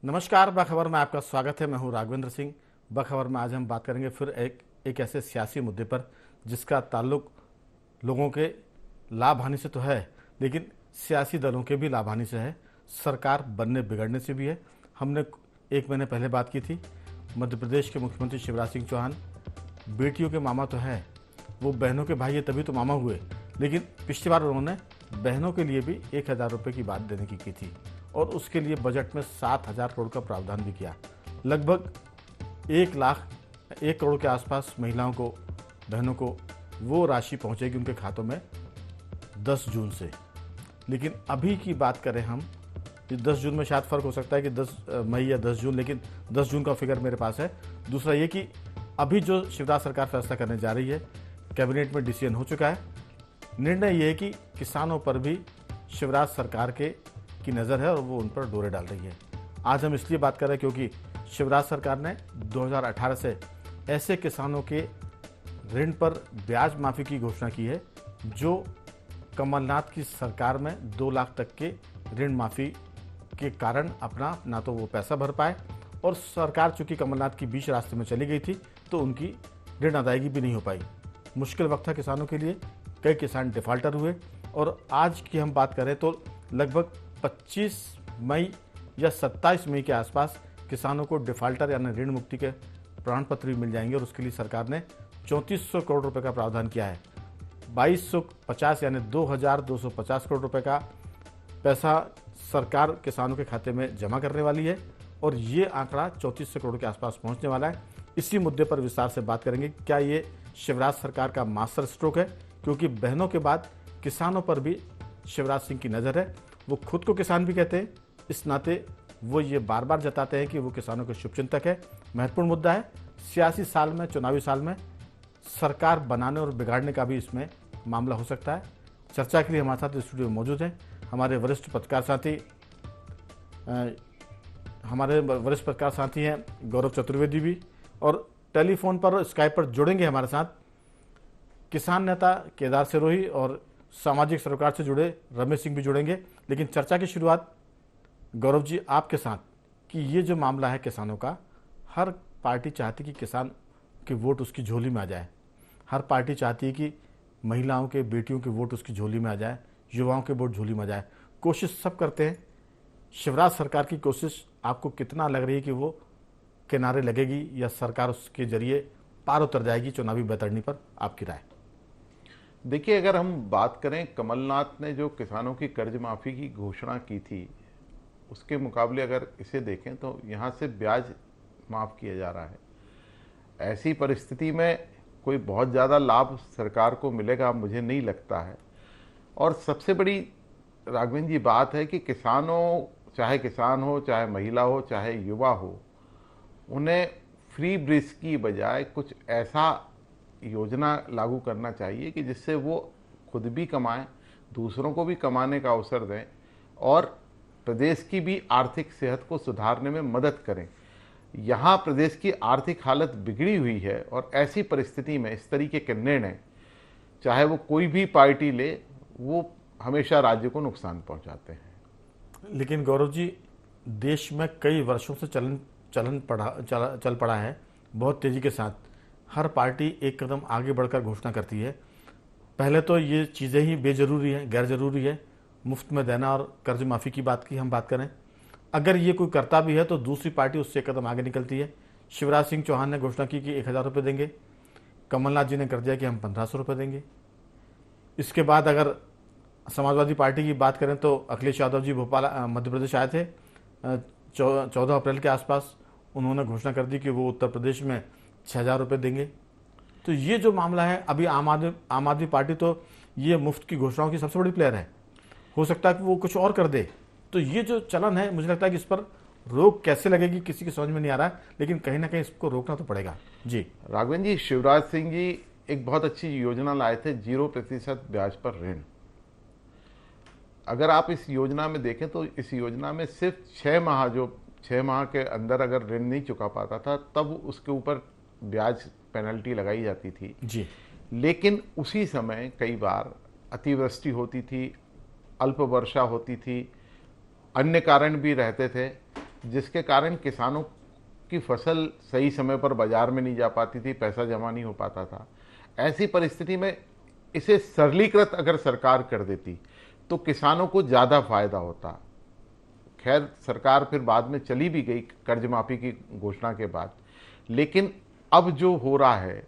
नमस्कार, बखबर में आपका स्वागत है। मैं हूं राघवेंद्र सिंह। बखबर में आज हम बात करेंगे फिर एक ऐसे सियासी मुद्दे पर जिसका ताल्लुक लोगों के लाभ हानि से तो है, लेकिन सियासी दलों के भी लाभ हानि से है, सरकार बनने बिगड़ने से भी है। हमने 1 महीने पहले बात की थी। मध्य प्रदेश के मुख्यमंत्री शिवराज सिंह चौहान बेटियों के मामा तो हैं, वो बहनों के भाई है तभी तो मामा हुए, लेकिन पिछली बार उन्होंने बहनों के लिए भी 1,000 रुपये की बात देने की थी और उसके लिए बजट में 7,000 करोड़ का प्रावधान भी किया। लगभग 1 करोड़ के आसपास महिलाओं को, बहनों को वो राशि पहुंचेगी उनके खातों में 10 जून से। लेकिन अभी की बात करें हम, 10 जून में शायद फ़र्क हो सकता है कि 10 मई या 10 जून, लेकिन 10 जून का फिगर मेरे पास है। दूसरा ये कि अभी जो शिवराज सरकार फैसला करने जा रही है, कैबिनेट में डिसीजन हो चुका है। निर्णय ये है कि किसानों पर भी शिवराज सरकार की नज़र है और वो उन पर डोरे डाल रही है। आज हम इसलिए बात कर रहे हैं क्योंकि शिवराज सरकार ने 2018 से ऐसे किसानों के ऋण पर ब्याज माफ़ी की घोषणा की है जो कमलनाथ की सरकार में 2 लाख तक के ऋण माफ़ी के कारण अपना ना तो वो पैसा भर पाए, और सरकार चूंकि कमलनाथ की बीच रास्ते में चली गई थी तो उनकी ऋण अदायगी भी नहीं हो पाई। मुश्किल वक्त था किसानों के लिए, कई किसान डिफ़ाल्टर हुए। और आज की हम बात करें तो लगभग 25 मई या 27 मई के आसपास किसानों को डिफ़ाल्टर यानी ऋण मुक्ति के प्रमाण पत्र भी मिल जाएंगे, और उसके लिए सरकार ने 3400 करोड़ रुपए का प्रावधान किया है। 2250 यानी 2,250 करोड़ रुपए का पैसा सरकार किसानों के खाते में जमा करने वाली है, और ये आंकड़ा 3400 करोड़ के आसपास पहुंचने वाला है। इसी मुद्दे पर विस्तार से बात करेंगे। क्या ये शिवराज सरकार का मास्टर स्ट्रोक है? क्योंकि बहनों के बाद किसानों पर भी शिवराज सिंह की नज़र है। वो खुद को किसान भी कहते हैं, इस नाते वो ये बार बार जताते हैं कि वो किसानों के शुभचिंतक है। महत्वपूर्ण मुद्दा है। सियासी साल में, चुनावी साल में सरकार बनाने और बिगाड़ने का भी इसमें मामला हो सकता है। चर्चा के लिए हमारे साथ स्टूडियो में मौजूद हैं हमारे वरिष्ठ पत्रकार साथी हैं गौरव चतुर्वेदी भी, और टेलीफोन पर और स्काइप पर जुड़ेंगे हमारे साथ किसान नेता केदार सिरोही और सामाजिक सरोकार से जुड़े रमेश सिंह भी जुड़ेंगे। लेकिन चर्चा की शुरुआत गौरव जी आपके साथ, कि ये जो मामला है किसानों का, हर पार्टी चाहती कि किसान के वोट उसकी झोली में आ जाए। हर पार्टी चाहती है कि महिलाओं के, बेटियों के वोट उसकी झोली में आ जाए, युवाओं के वोट झोली में आ जाए। कोशिश सब करते हैं। शिवराज सरकार की कोशिश आपको कितना लग रही है कि वो किनारे लगेगी या सरकार उसके जरिए पार उतर जाएगी चुनावी बैतरणी पर? आपकी राय। देखिए, अगर हम बात करें, कमलनाथ ने जो किसानों की कर्ज माफ़ी की घोषणा की थी, उसके मुकाबले अगर इसे देखें तो यहाँ से ब्याज माफ़ किया जा रहा है। ऐसी परिस्थिति में कोई बहुत ज़्यादा लाभ सरकार को मिलेगा मुझे नहीं लगता है। और सबसे बड़ी राघवेंद्र जी बात है कि किसानों, चाहे किसान हो, चाहे महिला हो, चाहे युवा हो, उन्हें फ्री ब्रिज की बजाय कुछ ऐसा योजना लागू करना चाहिए कि जिससे वो खुद भी कमाएं, दूसरों को भी कमाने का अवसर दें और प्रदेश की भी आर्थिक सेहत को सुधारने में मदद करें। यहाँ प्रदेश की आर्थिक हालत बिगड़ी हुई है और ऐसी परिस्थिति में इस तरीके के निर्णय, चाहे वो कोई भी पार्टी ले, वो हमेशा राज्य को नुकसान पहुंचाते हैं। लेकिन गौरव जी, देश में कई वर्षों से चल पड़ा है बहुत तेज़ी के साथ। हर पार्टी एक कदम आगे बढ़कर घोषणा करती है। पहले तो ये चीज़ें ही बेजरूरी है, गैर ज़रूरी है। मुफ्त में देना और कर्ज माफ़ी की बात की हम बात करें, अगर ये कोई करता भी है तो दूसरी पार्टी उससे एक कदम आगे निकलती है। शिवराज सिंह चौहान ने घोषणा की कि 1,000 रुपये देंगे, कमलनाथ जी ने कर दिया कि हम 1,500 रुपये देंगे। इसके बाद अगर समाजवादी पार्टी की बात करें तो अखिलेश यादव जी भोपाल, मध्य प्रदेश आए थे 14 अप्रैल के आसपास। उन्होंने घोषणा कर दी कि वो उत्तर प्रदेश में 6,000 रुपये देंगे। तो ये जो मामला है, अभी आम आदमी पार्टी तो ये मुफ्त की घोषणाओं की सबसे बड़ी प्लेयर है। हो सकता है कि वो कुछ और कर दे। तो ये जो चलन है, मुझे लगता है कि इस पर रोक कैसे लगेगी किसी की समझ में नहीं आ रहा है, लेकिन कहीं ना कहीं इसको रोकना तो पड़ेगा। जी राघवेंद्र जी, शिवराज सिंह जी एक बहुत अच्छी योजना लाए थे, 0% ब्याज पर ऋण। अगर आप इस योजना में देखें तो इस योजना में सिर्फ 6 माह के अंदर अगर ऋण नहीं चुका पाता था तब उसके ऊपर ब्याज पेनल्टी लगाई जाती थी जी। लेकिन उसी समय कई बार अतिवृष्टि होती थी, अल्प वर्षा होती थी, अन्य कारण भी रहते थे जिसके कारण किसानों की फसल सही समय पर बाजार में नहीं जा पाती थी, पैसा जमा नहीं हो पाता था। ऐसी परिस्थिति में इसे सरलीकृत अगर सरकार कर देती तो किसानों को ज़्यादा फायदा होता। खैर, सरकार फिर बाद में चली भी गई कर्ज माफी की घोषणा के बाद, लेकिन अब जो हो रहा है,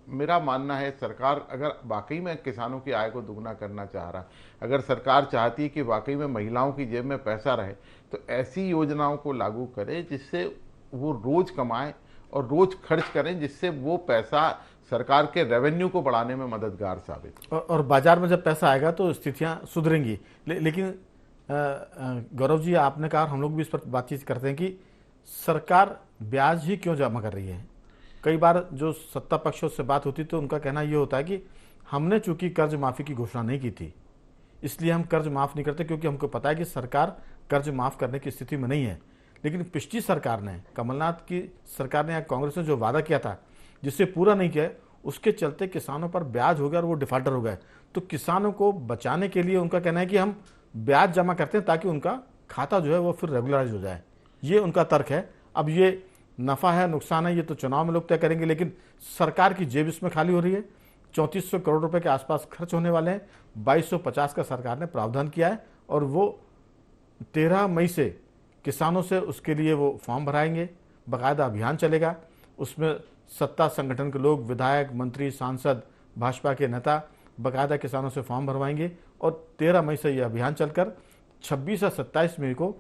मेरा मानना है सरकार अगर वाकई में किसानों की आय को दुगना करना चाह रहा, अगर सरकार चाहती है कि वाकई में महिलाओं की जेब में पैसा रहे, तो ऐसी योजनाओं को लागू करे जिससे वो रोज कमाएं और रोज खर्च करें, जिससे वो पैसा सरकार के रेवेन्यू को बढ़ाने में मददगार साबित और बाजार में जब पैसा आएगा तो स्थितियां सुधरेंगी। लेकिन गौरव जी, आपने कहा, हम लोग भी इस पर बातचीत करते हैं कि सरकार ब्याज ही क्यों जमा कर रही है। कई बार जो सत्ता पक्षों से बात होती तो उनका कहना यह होता है कि हमने चूंकि कर्ज माफी की घोषणा नहीं की थी, इसलिए हम कर्ज माफ नहीं करते, क्योंकि हमको पता है कि सरकार कर्ज माफ करने की स्थिति में नहीं है। लेकिन पिछली सरकार ने, कमलनाथ की सरकार ने या कांग्रेस ने जो वादा किया था जिससे पूरा नहीं किया, उसके चलते किसानों पर ब्याज हो गया और वो डिफाल्टर हो गए। तो किसानों को बचाने के लिए उनका कहना है कि हम ब्याज जमा करते हैं ताकि उनका खाता जो है वो फिर रेगुलराइज हो जाए। ये उनका तर्क है। अब ये नफा है नुकसान है ये तो चुनाव में लोग तय करेंगे, लेकिन सरकार की जेब इसमें खाली हो रही है। 3400 करोड़ रुपए के आसपास खर्च होने वाले हैं। 2250 का सरकार ने प्रावधान किया है और वो 13 मई से किसानों से उसके लिए वो फॉर्म भराएंगे। बाकायदा अभियान चलेगा, उसमें सत्ता संगठन के लोग, विधायक, मंत्री, सांसद, भाजपा के नेता बाकायदा किसानों से फॉर्म भरवाएंगे और 13 मई से यह अभियान चलकर 26 या 27 मई को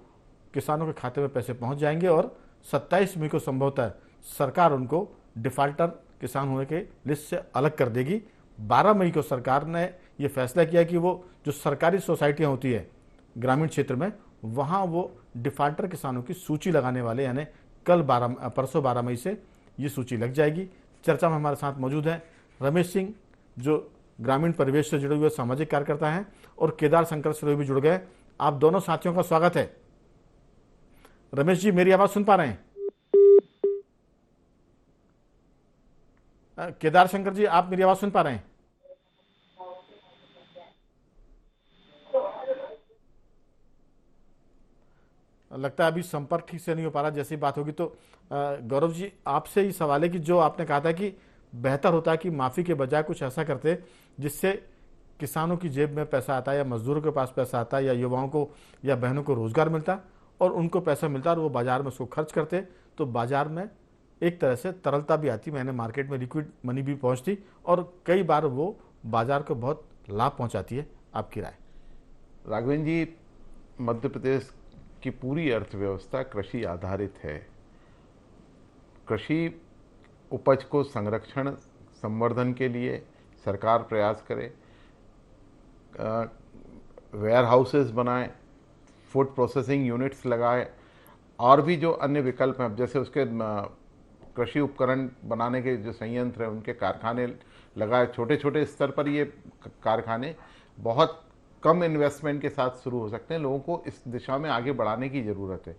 किसानों के खाते में पैसे पहुंच जाएंगे और 27 मई को संभवतः सरकार उनको डिफाल्टर किसान होने के लिस्ट से अलग कर देगी। 12 मई को सरकार ने यह फैसला किया कि वो जो सरकारी सोसाइटियां होती है ग्रामीण क्षेत्र में, वहां वो डिफाल्टर किसानों की सूची लगाने वाले, यानी परसों 12 मई से ये सूची लग जाएगी। चर्चा में हमारे साथ मौजूद हैं रमेश सिंह, जो ग्रामीण परिवेश से जुड़े हुए सामाजिक कार्यकर्ता हैं, और केदार शंकर सिरोही भी जुड़ गए। आप दोनों साथियों का स्वागत है। रमेश जी, मेरी आवाज सुन पा रहे हैं? केदार शंकर जी, आप मेरी आवाज सुन पा रहे हैं? लगता है अभी संपर्क ठीक से नहीं हो पा रहा। जैसी बात होगी तो गौरव जी, आपसे ही सवाल है कि जो आपने कहा था कि बेहतर होता है कि माफी के बजाय कुछ ऐसा करते जिससे किसानों की जेब में पैसा आता है, या मजदूरों के पास पैसा आता है, या युवाओं को या बहनों को रोजगार मिलता और उनको पैसा मिलता और वो बाजार में उसको खर्च करते, तो बाजार में एक तरह से तरलता भी आती, मैंने मार्केट में लिक्विड मनी भी पहुंचती और कई बार वो बाजार को बहुत लाभ पहुंचाती है। आपकी राय? राघवेंद्र जी, मध्य प्रदेश की पूरी अर्थव्यवस्था कृषि आधारित है। कृषि उपज को संरक्षण संवर्धन के लिए सरकार प्रयास करे, वेयर हाउसेस बनाए, फूड प्रोसेसिंग यूनिट्स लगाए, और भी जो अन्य विकल्प हैं, जैसे उसके कृषि उपकरण बनाने के जो संयंत्र हैं उनके कारखाने लगाए। छोटे छोटे स्तर पर ये कारखाने बहुत कम इन्वेस्टमेंट के साथ शुरू हो सकते हैं। लोगों को इस दिशा में आगे बढ़ाने की ज़रूरत है।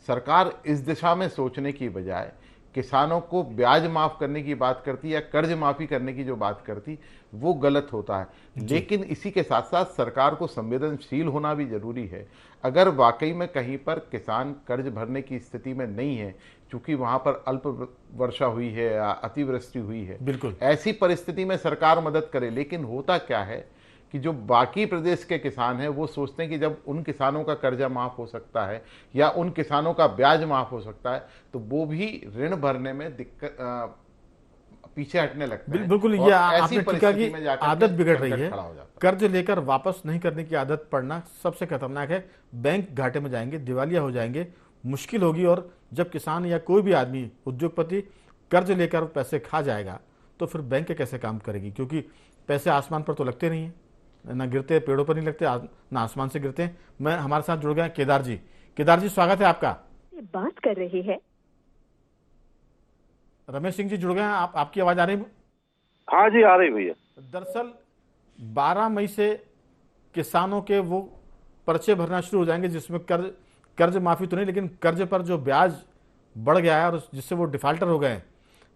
सरकार इस दिशा में सोचने की बजाय किसानों को ब्याज माफ़ करने की बात करती या कर्ज माफ़ी करने की जो बात करती, वो गलत होता है। लेकिन इसी के साथ साथ सरकार को संवेदनशील होना भी जरूरी है। अगर वाकई में कहीं पर किसान कर्ज भरने की स्थिति में नहीं है, चूंकि वहां पर अल्प वर्षा हुई है या अतिवृष्टि हुई है, बिल्कुल ऐसी परिस्थिति में सरकार मदद करे। लेकिन होता क्या है कि जो बाकी प्रदेश के किसान हैं वो सोचते हैं कि जब उन किसानों का कर्जा माफ हो सकता है या उन किसानों का ब्याज माफ हो सकता है, तो वो भी ऋण भरने में दिक्कत पीछे हटने लगते हैं। बिल्कुल, ये आपने कहा कि आदत बिगड़ रही है। कर्ज लेकर वापस नहीं करने की आदत पड़ना सबसे खतरनाक है। बैंक घाटे में जाएंगे, दिवालिया हो जाएंगे, मुश्किल होगी। और जब किसान या कोई भी आदमी, उद्योगपति कर्ज लेकर पैसे खा जाएगा तो फिर बैंक कैसे काम करेगी, क्योंकि पैसे आसमान पर तो लगते नहीं है, ना गिरते, पेड़ों पर नहीं लगते, ना आसमान से गिरते हैं। मैं हमारे साथ जुड़ गए केदार जी। केदार जी, स्वागत है आपका। बात कर रहे हैं रमेश सिंह जी जुड़ गए हैं। आपकी आवाज आ रही है? हाँ जी, आ रही भैया। दरअसल 12 मई से किसानों के वो पर्चे भरना शुरू हो जाएंगे जिसमें कर्ज माफी तो नहीं, लेकिन कर्ज पर जो ब्याज बढ़ गया है और जिससे वो डिफाल्टर हो गए हैं।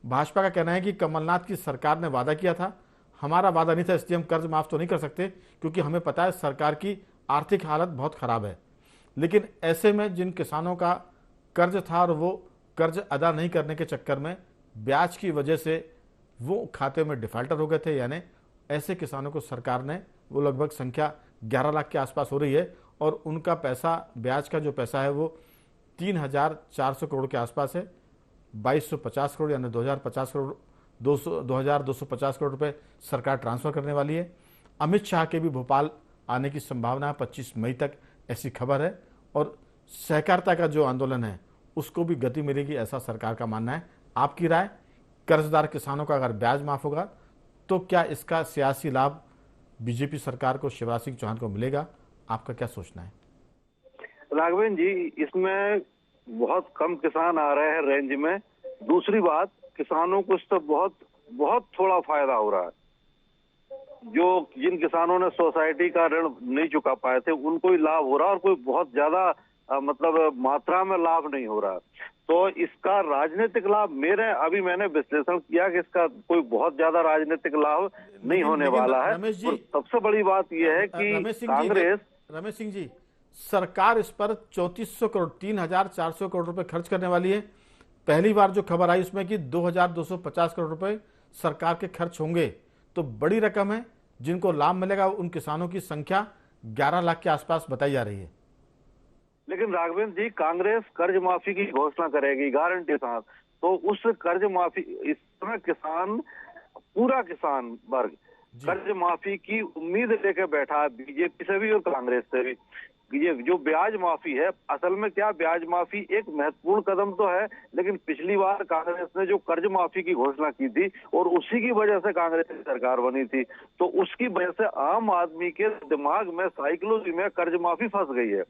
भाजपा का कहना है कि कमलनाथ की सरकार ने वादा किया था, हमारा वादा नहीं था, इसलिए हम कर्ज माफ तो नहीं कर सकते, क्योंकि हमें पता है सरकार की आर्थिक हालत बहुत खराब है। लेकिन ऐसे में जिन किसानों का कर्ज था और वो कर्ज अदा नहीं करने के चक्कर में ब्याज की वजह से वो खाते में डिफाल्टर हो गए थे। यानी ऐसे किसानों को सरकार ने, वो लगभग संख्या 11 लाख के आसपास हो रही है, और उनका पैसा, ब्याज का जो पैसा है वो 3,400 करोड़ के आसपास है। 2,250 करोड़ यानी 2,050 करोड़ 2,250 करोड़ रुपए सरकार ट्रांसफर करने वाली है। अमित शाह के भी भोपाल आने की संभावना है 25 मई तक, ऐसी खबर है। और सहकारिता का जो आंदोलन है उसको भी गति मिलेगी, ऐसा सरकार का मानना है। आपकी राय, कर्जदार किसानों का अगर ब्याज माफ होगा तो क्या इसका सियासी लाभ बीजेपी सरकार को, शिवराज सिंह चौहान को मिलेगा? आपका क्या सोचना है? राघवेंद्र जी, इसमें बहुत कम किसान आ रहे हैं रेंज में। दूसरी बात, किसानों को इससे बहुत बहुत थोड़ा फायदा हो रहा है। जो जिन किसानों ने सोसाइटी का ऋण नहीं चुका पाए थे उनको ही लाभ हो रहा है, और कोई बहुत ज्यादा मतलब मात्रा में लाभ नहीं हो रहा। तो इसका राजनीतिक लाभ, मैंने विश्लेषण किया कि इसका कोई बहुत ज्यादा राजनीतिक लाभ नहीं होने वाला है। रमेश जी, और सबसे बड़ी बात यह है कि रमेश सिंह जी, सरकार इस पर 3400 करोड़ 3,400 करोड़ रुपए खर्च करने वाली है। पहली बार जो खबर आई उसमें कि 2,250 करोड़ रुपए सरकार के खर्च होंगे, तो बड़ी रकम है। जिनको लाभ मिलेगा उन किसानों की संख्या 11 लाख के आसपास बताई जा रही है। लेकिन राघवेंद्र जी, कांग्रेस कर्ज माफी की घोषणा करेगी गारंटी के साथ, तो उस कर्ज माफी, इस समय किसान, पूरा किसान वर्ग कर्ज माफी की उम्मीद लेकर बैठा है, बीजेपी से भी और कांग्रेस से भी। ये जो ब्याज माफी है, असल में क्या, ब्याज माफी एक महत्वपूर्ण कदम तो है, लेकिन पिछली बार कांग्रेस ने जो कर्ज माफी की घोषणा की थी और उसी की वजह से कांग्रेस की सरकार बनी थी, तो उसकी वजह से आम आदमी के दिमाग में, साइकोलॉजी में कर्ज माफी फंस गई है।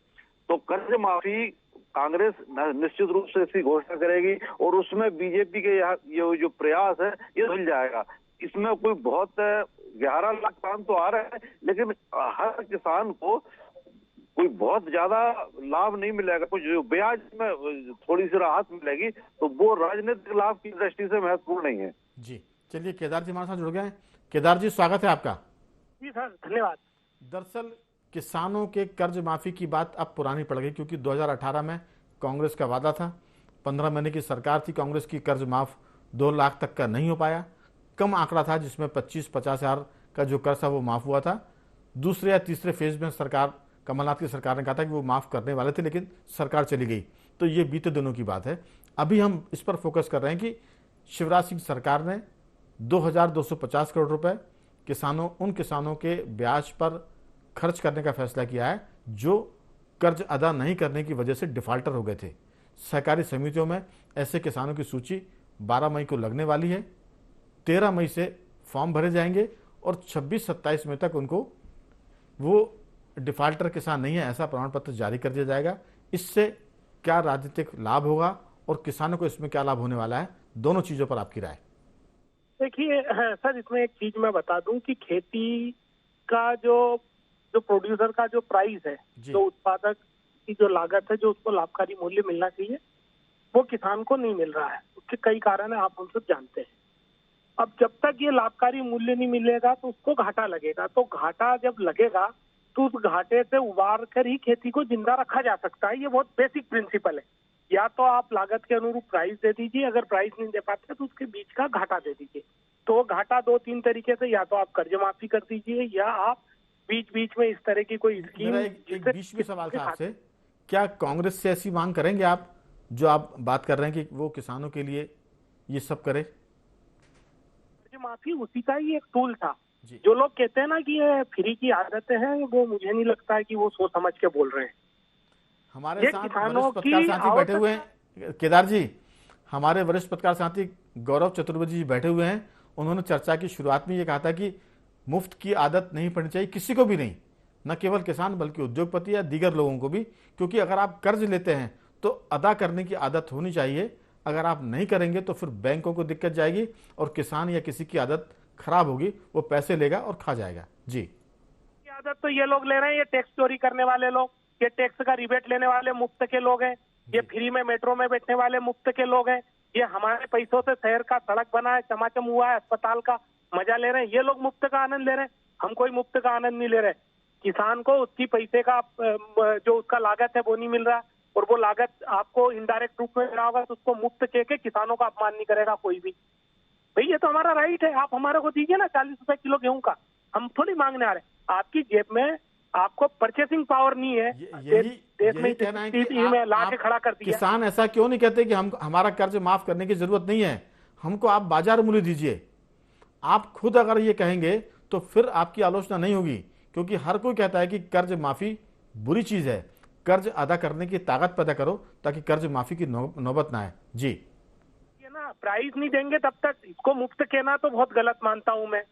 तो कर्ज माफी कांग्रेस निश्चित रूप से इसकी घोषणा करेगी, और उसमें बीजेपी के ये जो प्रयास है ये धुल जाएगा। इसमें कोई बहुत 11 लाख किसान तो आ रहे हैं, लेकिन हर किसान को कोई बहुत ज्यादा लाभ नहीं मिलेगा। कुछ जो ब्याज में थोड़ी सी राहत मिलेगी, तो वो राजनीतिक लाभ की दृष्टि से महत्वपूर्ण नहीं है। जी, चलिए केदार जी हमारे साथ जुड़ गए हैं। केदार जी, स्वागत है आपका। जी सर, धन्यवाद। दरअसल किसानों के कर्ज माफी की बात अब पुरानी पड़ गई, क्योंकि 2018 में कांग्रेस का वादा था, 15 महीने की सरकार थी कांग्रेस की, कर्ज माफ 2 लाख तक का नहीं हो पाया। कम आंकड़ा था जिसमें 25-50 हजार का जो कर्ज था वो माफ हुआ था। दूसरे या तीसरे फेज में सरकार, कमलनाथ की सरकार ने कहा था कि वो माफ करने वाले थे, लेकिन सरकार चली गई। तो ये बीते दिनों की बात है। अभी हम इस पर फोकस कर रहे हैं कि शिवराज सिंह सरकार ने 2,250 करोड़ रुपए उन किसानों के ब्याज पर खर्च करने का फैसला किया है जो कर्ज अदा नहीं करने की वजह से डिफाल्टर हो गए थे। सहकारी समितियों में ऐसे किसानों की सूची 12 मई को लगने वाली है। 13 मई से फॉर्म भरे जाएंगे और 26-27 मई तक उनको वो डिफाल्टर किसान नहीं है ऐसा प्रमाण पत्र जारी कर दिया जाएगा। इससे क्या राजनीतिक लाभ होगा और किसानों को इसमें क्या लाभ होने वाला है, दोनों चीजों पर आपकी राय? देखिए सर, इसमें एक चीज मैं बता दूं कि खेती का जो प्रोड्यूसर का जो प्राइस है, जो उत्पादक की जो लागत है, जो उसको लाभकारी मूल्य मिलना चाहिए, वो किसान को नहीं मिल रहा है। उसके कई कारण है, आप हम सब जानते हैं। अब जब तक ये लाभकारी मूल्य नहीं मिलेगा तो उसको घाटा लगेगा। तो घाटा जब लगेगा तो उस घाटे से उबार कर ही खेती को जिंदा रखा जा सकता है। ये बहुत बेसिक प्रिंसिपल है। या तो आप लागत के अनुरूप प्राइस दे दीजिए, अगर प्राइस नहीं दे पाते तो उसके बीच का घाटा दे दीजिए। तो घाटा 2-3 तरीके से, या तो आप कर्ज माफी कर दीजिए, या आप बीच बीच में इस तरह की कोई स्कीम। एक बीच में सवाल था आपसे, क्या कांग्रेस से ऐसी मांग करेंगे आप, जो आप बात कर रहे हैं कि वो किसानों के लिए ये सब करे? कर्ज माफी उसी का ही एक टूल था। जो लोग कहते हैं ना कि ये फ्री की आदतें हैं, वो मुझे नहीं लगता है कि वो सोच समझ के बोल रहे हैं। हमारे साथ वरिष्ठ पत्रकार साथी बैठे हुए हैं केदार जी, हमारे वरिष्ठ पत्रकार साथी गौरव चतुर्वेदी जी बैठे हुए हैं। उन्होंने चर्चा की शुरुआत में ये कहा था कि मुफ्त की आदत नहीं पड़नी चाहिए, किसी को भी नहीं, न केवल किसान बल्कि उद्योगपति या दीगर लोगों को भी, क्योंकि अगर आप कर्ज लेते हैं तो अदा करने की आदत होनी चाहिए। अगर आप नहीं करेंगे तो फिर बैंकों को दिक्कत जाएगी और किसान या किसी की आदत खराब होगी, वो पैसे लेगा और खा जाएगा। जी, ये आदत तो ये लोग ले रहे हैं, ये टैक्स चोरी करने वाले लोग, ये टैक्स का रिबेट लेने वाले मुफ्त के लोग हैं, ये फ्री में मेट्रो में बैठने वाले मुफ्त के लोग हैं, ये हमारे पैसों से शहर का सड़क बना है, चमाचम हुआ है, अस्पताल का मजा ले रहे हैं, ये लोग मुफ्त का आनंद ले रहे हैं। हम कोई मुफ्त का आनंद नहीं ले रहे। किसान को उसकी पैसे का जो उसका लागत है वो नहीं मिल रहा, और वो लागत आपको इनडायरेक्ट रूप में मिला होगा तो उसको मुफ्त के किसानों का अपमान नहीं करेगा कोई भी। भाई ये तो हमारा राइट है, आप हमारे को दीजिए ना 40 रुपए किलो गेहूं का, हम थोड़ी मांगने आ रहे। आपकी जेब में आपको परचेसिंग पावर नहीं है, देश में कहना है कि में ला के खड़ा कर दिया। किसान ऐसा क्यों नहीं कहते कि हमारा कर्ज माफ करने की जरूरत नहीं है, हमको आप बाजार मूल्य दीजिए। आप खुद अगर ये कहेंगे तो फिर आपकी आलोचना नहीं होगी, क्योंकि हर कोई कहता है कि कर्ज माफी बुरी चीज है। कर्ज अदा करने की ताकत पैदा करो ताकि कर्ज माफी की नौबत ना आए। जी, ये ना प्राइस नहीं देंगे तब तक इसको मुफ्त कहना तो बहुत गलत मानता हूं मैं,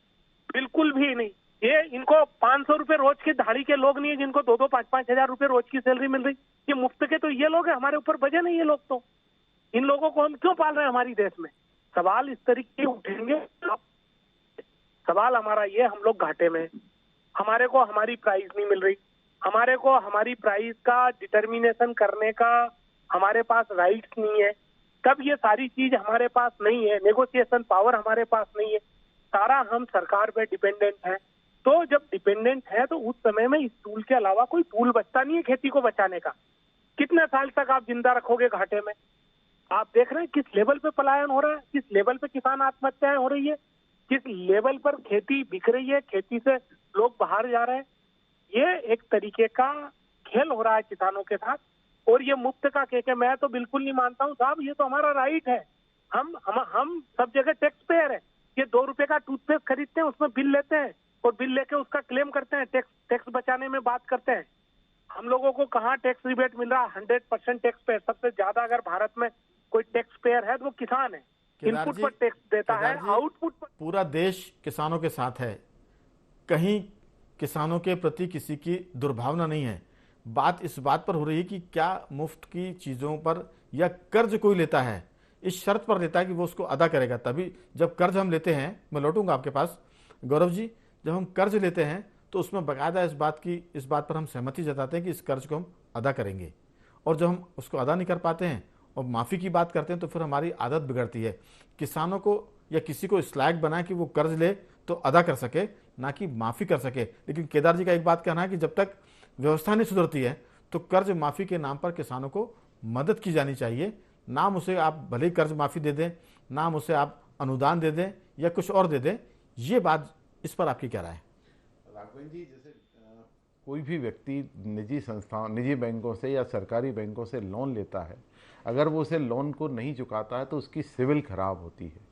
बिल्कुल भी नहीं। ये इनको 500 रुपए रोज की दिहाड़ी के लोग नहीं है जिनको 2-2, 5-5 हजार रुपए रोज की सैलरी मिल रही, ये मुफ्त के तो ये लोग हैं, हमारे ऊपर बजे नहीं ये लोग। तो इन लोगों को हम क्यों पाल रहे हैं हमारी देश में? सवाल इस तरीके उठेंगे। सवाल हमारा ये, हम लोग घाटे में, हमारे को हमारी प्राइस नहीं मिल रही, हमारे को हमारी प्राइस का डिटर्मिनेशन करने का हमारे पास राइट्स नहीं है। तब ये सारी चीज हमारे पास नहीं है, नेगोशिएशन पावर हमारे पास नहीं है, सारा हम सरकार पे डिपेंडेंट है। तो जब डिपेंडेंट है तो उस समय में इस टूल के अलावा कोई टूल बचता नहीं है खेती को बचाने का। कितने साल तक आप जिंदा रखोगे घाटे में? आप देख रहे हैं किस लेवल पे पलायन हो रहा है, किस लेवल पे किसान आत्महत्याएं हो रही है, किस लेवल पर खेती बिक रही है, खेती से लोग बाहर जा रहे हैं। ये एक तरीके का खेल हो रहा है किसानों के साथ, और ये मुफ्त का के मैं तो बिल्कुल नहीं मानता हूँ साहब। ये तो हमारा राइट है, हम सब जगह टैक्स पेयर है। ये 2 रुपए का टूथपेस्ट खरीदते हैं, उसमें बिल लेते हैं और बिल लेके उसका क्लेम करते हैं, टैक्स बचाने में बात करते हैं। हम लोगों को कहाँ टैक्स रिबेट मिल रहा है? 100% टैक्स पेयर। सबसे ज्यादा अगर भारत में कोई टैक्स पेयर है तो वो किसान है। इनपुट पर टैक्स देता है, आउटपुट पर। पूरा देश किसानों के साथ है, कहीं किसानों के प्रति किसी की दुर्भावना नहीं है। बात इस बात पर हो रही है कि क्या मुफ्त की चीज़ों पर या कर्ज कोई लेता है, इस शर्त पर लेता है कि वो उसको अदा करेगा। तभी जब कर्ज हम लेते हैं, मैं लौटूंगा आपके पास गौरव जी, जब हम कर्ज लेते हैं तो उसमें बाकायदा इस बात पर हम सहमति जताते हैं कि इस कर्ज को हम अदा करेंगे, और जब हम उसको अदा नहीं कर पाते हैं और माफ़ी की बात करते हैं तो फिर हमारी आदत बिगड़ती है। किसानों को या किसी को इस लायक बनाए कि वो कर्ज ले तो अदा कर सके, ना कि माफ़ी कर सके। लेकिन केदार जी का एक बात कहना है कि जब तक व्यवस्था नहीं सुधरती है तो कर्ज माफ़ी के नाम पर किसानों को मदद की जानी चाहिए। नाम उसे आप भले ही कर्ज माफ़ी दे दें, नाम उसे आप अनुदान दे दें या कुछ और दे दें। ये बात, इस पर आपकी क्या राय है? राघवन जी, जैसे कोई भी व्यक्ति निजी संस्थाओं, निजी बैंकों से या सरकारी बैंकों से लोन लेता है, अगर वो उसे लोन को नहीं चुकाता है तो उसकी सिविल खराब होती है।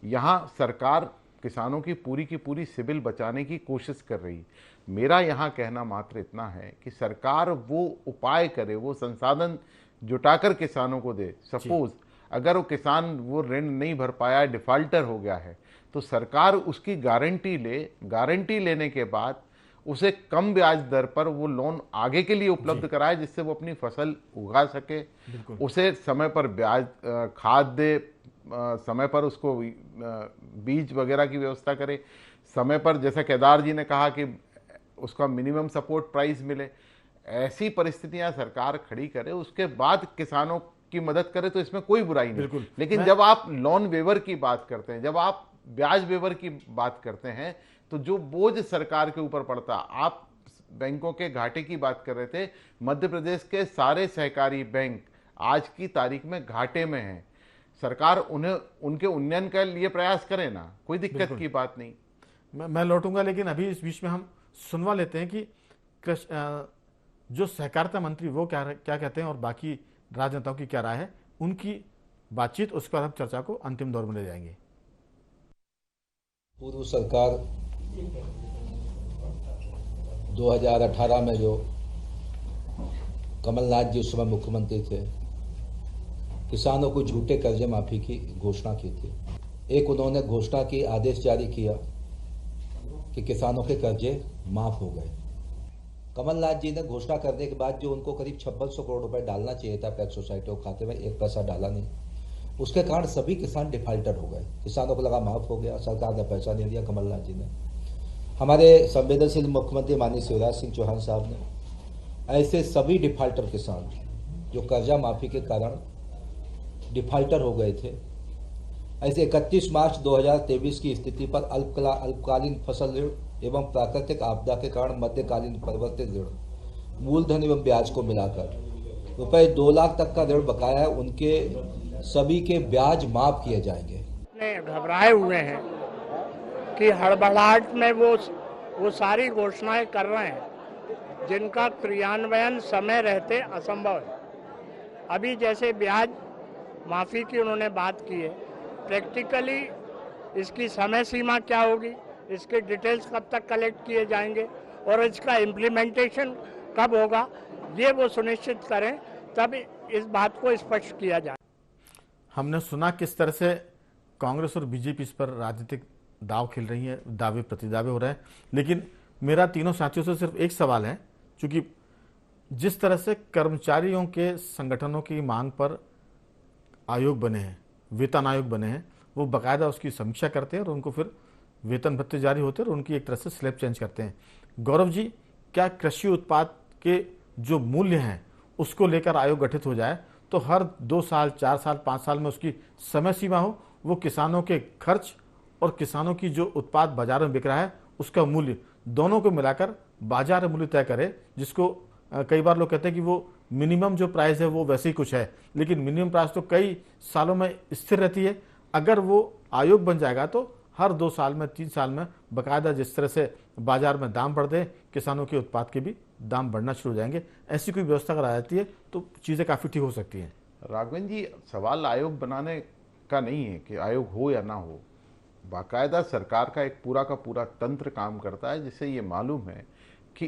यहाँ सरकार किसानों की पूरी सिविल बचाने की कोशिश कर रही। मेरा यहाँ कहना मात्र इतना है कि सरकार वो उपाय करे, वो संसाधन जुटाकर किसानों को दे। सपोज अगर वो किसान वो ऋण नहीं भर पाया, डिफॉल्टर हो गया है, तो सरकार उसकी गारंटी ले, गारंटी लेने के बाद उसे कम ब्याज दर पर वो लोन आगे के लिए उपलब्ध कराए, जिससे वो अपनी फसल उगा सके, उसे समय पर ब्याज खाद दे, समय पर उसको बीज वगैरह की व्यवस्था करे, समय पर, जैसा केदार जी ने कहा कि उसका मिनिमम सपोर्ट प्राइस मिले। ऐसी परिस्थितियां सरकार खड़ी करे, उसके बाद किसानों की मदद करे, तो इसमें कोई बुराई नहीं। लेकिन जब आप लोन वेवर की बात करते हैं, जब आप ब्याज वेवर की बात करते हैं, तो जो बोझ सरकार के ऊपर पड़ता, आप बैंकों के घाटे की बात कर रहे थे, मध्य प्रदेश के सारे सहकारी बैंक आज की तारीख में घाटे में हैं। सरकार उन्हें उनके उन्नयन के लिए प्रयास करे ना, कोई दिक्कत की बात नहीं। मैं लौटूंगा, लेकिन अभी इस बीच में हम सुनवा लेते हैं कि जो सहकारिता मंत्री वो क्या कहते हैं और बाकी राजनेताओं की क्या राय है, उनकी बातचीत, उस पर हम चर्चा को अंतिम दौर में ले जाएंगे। पूर्व सरकार 2018 में जो कमलनाथ जी उस समय मुख्यमंत्री थे, किसानों को झूठे कर्जे माफी की घोषणा की थी। एक उन्होंने घोषणा की, आदेश जारी किया कि किसानों के कर्जे माफ हो गए। कमलनाथ जी ने घोषणा करने के बाद जो उनको करीब 5600 करोड़ रुपए डालना चाहिए था पैक्स सोसाइटियों के खाते में, एक पैसा डाला नहीं। उसके कारण सभी किसान डिफॉल्टर हो गए। किसानों को लगा माफ हो गया, सरकार ने पैसा नहीं दिया। कमलनाथ जी ने, हमारे संवेदनशील मुख्यमंत्री माननीय शिवराज सिंह चौहान साहब ने ऐसे सभी डिफॉल्टर किसान जो कर्जा माफी के कारण डिफॉल्टर हो गए थे, ऐसे 31 मार्च 2023 की स्थिति पर अल्पकालीन फसल ऋण एवं प्राकृतिक आपदा के कारण मध्यकालीन परिवर्तित ऋण, मूलधन एवं ब्याज को मिलाकर रुपए 2 लाख तक का ऋण बकाया है, उनके सभी के ब्याज माफ किए जाएंगे। घबराए हुए हैं कि हड़बड़ाहट में वो सारी घोषणाएं कर रहे हैं जिनका क्रियान्वयन समय रहते असंभव है। अभी जैसे ब्याज माफ़ी की उन्होंने बात की है, प्रैक्टिकली इसकी समय सीमा क्या होगी, इसके डिटेल्स कब तक कलेक्ट किए जाएंगे और इसका इम्प्लीमेंटेशन कब होगा, ये वो सुनिश्चित करें, तब इस बात को स्पष्ट किया जाए। हमने सुना किस तरह से कांग्रेस और बीजेपी इस पर राजनीतिक दाव खेल रही है, दावे प्रतिदावे हो रहे हैं, लेकिन मेरा तीनों साथियों से सिर्फ एक सवाल है, क्योंकि जिस तरह से कर्मचारियों के संगठनों की मांग पर आयोग बने हैं, वेतन आयोग बने हैं, वो बाकायदा उसकी समीक्षा करते हैं और उनको फिर वेतन भत्ते जारी होते हैं और उनकी एक तरह से स्लैब चेंज करते हैं। गौरव जी, क्या कृषि उत्पाद के जो मूल्य हैं उसको लेकर आयोग गठित हो जाए तो हर 2 साल, 4 साल, 5 साल में उसकी समय सीमा हो, वो किसानों के खर्च और किसानों की जो उत्पाद बाजार में बिक रहा है उसका मूल्य दोनों को मिलाकर बाजार मूल्य तय करे, जिसको कई बार लोग कहते हैं कि वो मिनिमम जो प्राइस है वो वैसे ही कुछ है, लेकिन मिनिमम प्राइस तो कई सालों में स्थिर रहती है। अगर वो आयोग बन जाएगा तो हर 2 साल में, 3 साल में बाकायदा जिस तरह से बाजार में दाम बढ़ते हैं, किसानों के उत्पाद के भी दाम बढ़ना शुरू हो जाएंगे। ऐसी कोई व्यवस्था अगर आ जाती है तो चीज़ें काफ़ी ठीक हो सकती हैं। राघवेंद्र जी, सवाल आयोग बनाने का नहीं है कि आयोग हो या ना हो, बाकायदा सरकार का एक पूरा का पूरा तंत्र काम करता है जिससे ये मालूम है कि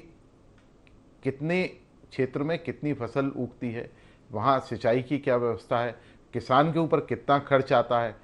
कितने क्षेत्र में कितनी फसल उगती है, वहाँ सिंचाई की क्या व्यवस्था है, किसान के ऊपर कितना खर्च आता है।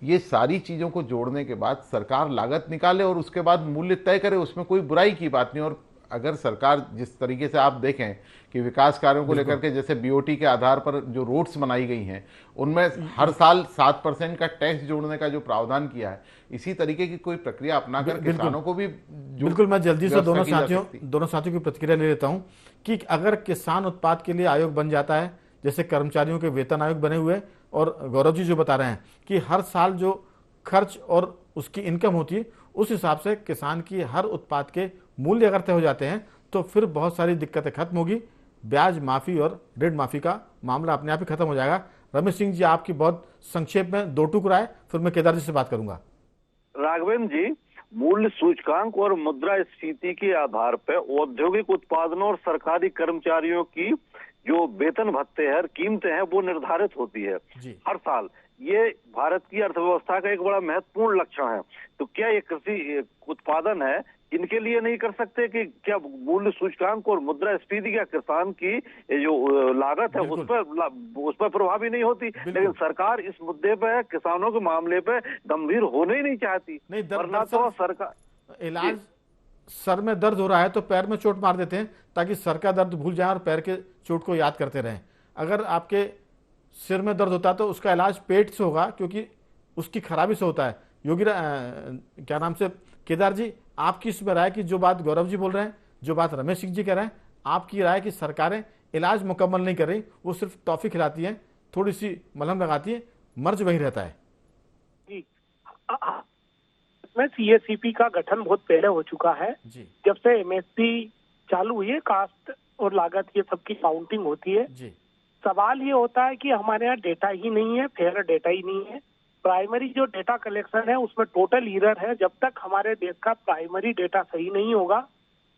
ये सारी चीज़ों को जोड़ने के बाद सरकार लागत निकाले और उसके बाद मूल्य तय करे, उसमें कोई बुराई की बात नहीं। और अगर सरकार जिस तरीके से आप देखें कि विकास कार्यों को लेकर के जैसे बीओटी के आधार पर जो रोड्स बनाई गई हैं उनमें हर साल 7% का टैक्स जोड़ने का जो प्रावधान किया है, इसी तरीके की कोई प्रक्रिया अपनाकर किसानों को भी बिल्कुल। मैं जल्दी से दोनों साथियों की प्रतिक्रिया ले लेता हूं कि अगर किसान उत्पाद के लिए आयोग बन जाता है, जैसे कर्मचारियों के वेतन आयोग बने हुए, और गौरव जी जो बता रहे हैं कि हर साल जो खर्च और उसकी इनकम होती है उस हिसाब से किसान की हर उत्पाद के मूल्य अगर तय हो जाते हैं तो फिर बहुत सारी दिक्कतें खत्म होगी। ब्याज माफी और ऋण माफी का मामला अपने आप ही खत्म हो जाएगा। रमेश सिंह जी, आपकी बहुत संक्षेप में 2 टुकड़ा है, फिर मैं केदार जी से बात करूंगा। राघवेंद्र जी, मूल्य सूचकांक और मुद्रास्फीति के आधार पर औद्योगिक उत्पादनों और सरकारी कर्मचारियों की जो वेतन भत्ते हैं, कीमतें हैं, वो निर्धारित होती है हर साल। ये भारत की अर्थव्यवस्था का एक बड़ा महत्वपूर्ण लक्षण है। तो क्या ये कृषि उत्पादन है, इनके लिए नहीं कर सकते कि क्या मूल्य सूचकांक और मुद्रास्फीति क्या किसान की जो लागत है उस पर प्रभावी नहीं होती? लेकिन सरकार इस मुद्दे पे, किसानों के मामले पे गंभीर होने ही नहीं चाहती। वरना तो सरकार इलाज, सर में दर्द हो रहा है तो पैर में चोट मार देते हैं ताकि सर का दर्द भूल जाए और पैर के चोट को याद करते रहें। अगर आपके सिर में दर्द होता है तो उसका इलाज पेट से होगा, क्योंकि उसकी खराबी से होता है। योगी क्या नाम से केदार जी, आपकी इसमें राय की, जो बात गौरव जी बोल रहे हैं, जो बात रमेश सिंह जी कह रहे हैं, आपकी राय कि सरकारें इलाज मुकम्मल नहीं कर रही, वो सिर्फ टॉफी खिलाती हैं, थोड़ी सी मलहम लगाती है, मर्ज वही रहता है। जी, सीएससीपी का गठन बहुत पहले हो चुका है जी। जब से एमएसपी चालू हुई है, कास्ट और लागत ये सबकी काउंटिंग होती है जी। सवाल ये होता है कि हमारे यहाँ डेटा ही नहीं है, फेयर डेटा ही नहीं है। प्राइमरी जो डेटा कलेक्शन है उसमें टोटल एरर है। जब तक हमारे देश का प्राइमरी डेटा सही नहीं होगा,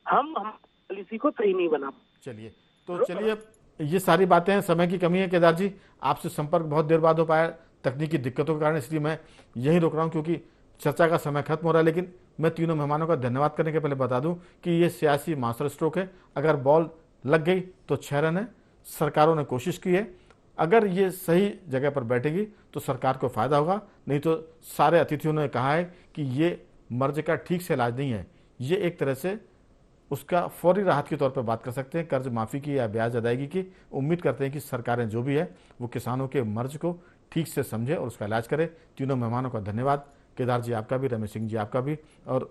हम पॉलिसी को सही नहीं बना। चलिए ये सारी बातें हैं, समय की कमी है केदार जी, आपसे संपर्क बहुत देर बाद हो पाया तकनीकी दिक्कतों के कारण, इसलिए मैं यही रोक रहा हूं क्योंकि चर्चा का समय खत्म हो रहा है। लेकिन मैं तीनों मेहमानों का धन्यवाद करने के पहले बता दूं कि ये सियासी मास्टर स्ट्रोक है। अगर बॉल लग गई तो 6 रन है। सरकारों ने कोशिश की है, अगर ये सही जगह पर बैठेगी तो सरकार को फायदा होगा, नहीं तो सारे अतिथियों ने कहा है कि ये मर्ज का ठीक से इलाज नहीं है। ये एक तरह से उसका फौरी राहत के तौर पर बात कर सकते हैं, कर्ज माफ़ी की या ब्याज अदायगी की। उम्मीद करते हैं कि सरकारें जो भी है वो किसानों के मर्ज को ठीक से समझे और उसका इलाज करे। तीनों मेहमानों का धन्यवाद, केदार जी आपका भी, रमेश सिंह जी आपका भी, और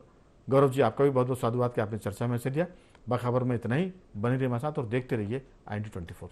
गौरव जी आपका भी बहुत बहुत साधुवाद कि आपने चर्चा में हिस्सा लिया। बाखबर में इतना ही, बने रहिए हमारे साथ और देखते रहिए IND24।